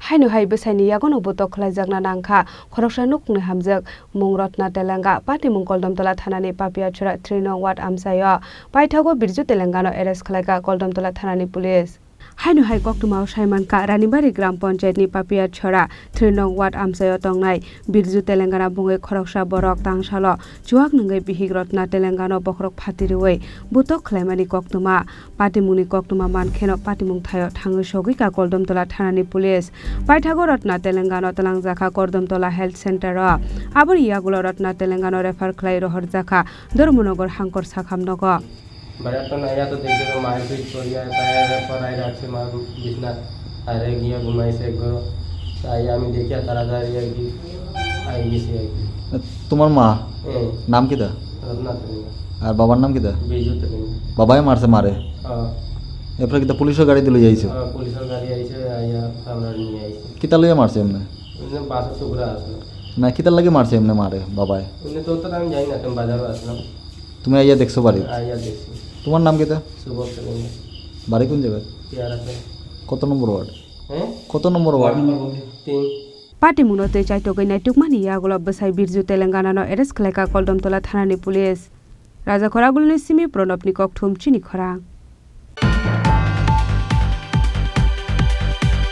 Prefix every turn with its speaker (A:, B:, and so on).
A: hainu hai besaini yagono botok khlajakna nangkha khoroksa nukni hamjak mung Rotna Telanga pati mung Koldamtola thanani papia chura 3 nong ward amsayo paithago Birju Telangano arrest khlaika Koldamtola thanani police hainu hai koktuma Saimanka Ranibari gram panchayat ni papia chura 3 nong ward amsayo tongnai Birju Telangana bungai khoroksa borok tangsalo chuak nungai bihig Rotna Telangano bokrok phatirui butok khlaimani koktuma pati mungni koktuma mankheno pati mung thayo thangu sogika Koldamtola thanani police paithago Rotna Telangano talangjaka Koldamtola health center abori yagulo Rotna Telangano refer khlai rohor jaka Dharmonagar hangkor sakhamnogo
B: बराबर आया तो देखे तो मारपीट करिया ताया पर आया से मार बिना अरे गया घुमाई से करो आया আমি দেখিয়া তাড়াতাড়ি আর কি আই গেছি আর কি
C: তোমার মা নাম কি দা
B: রত্না তেলেঙ্গা
C: আর বাবার নাম কি দা
B: বিজু তেলেঙ্গা
C: বাবাই মারছে মারে এরপরে কিতা পুলিশের গাড়ি দিলে যাইছো
B: পুলিশের গাড়ি আইছে আইয়া আমরা নিয়ে আইছে
C: কিতা লইয়া মারছে এমনে
B: এমনে বাসা টুকরা আসলো
C: না কিতা লাগে মারছে এমনে মারে বাবাই
B: এমনে তো আমি যাই না তুমি বাজারে আসলাম
C: তুমি আইয়া দেখছো বাড়ি
B: আইয়া দেখছি
C: তোমার নাম কিতা
B: সুবল তেলেঙ্গা
C: বাড়ি কোন জায়গা
B: পেয়ারাতে
C: কত নম্বর ওয়ার্ড
B: হ্যাঁ
C: কত নম্বর word
B: 3
A: Pati munote chaitokai naitukmani yagulo besai Birju Telangana no arrest khlaika Koldamtola thanani police Raja Khoragulni simi Pronobni kokthum chini khora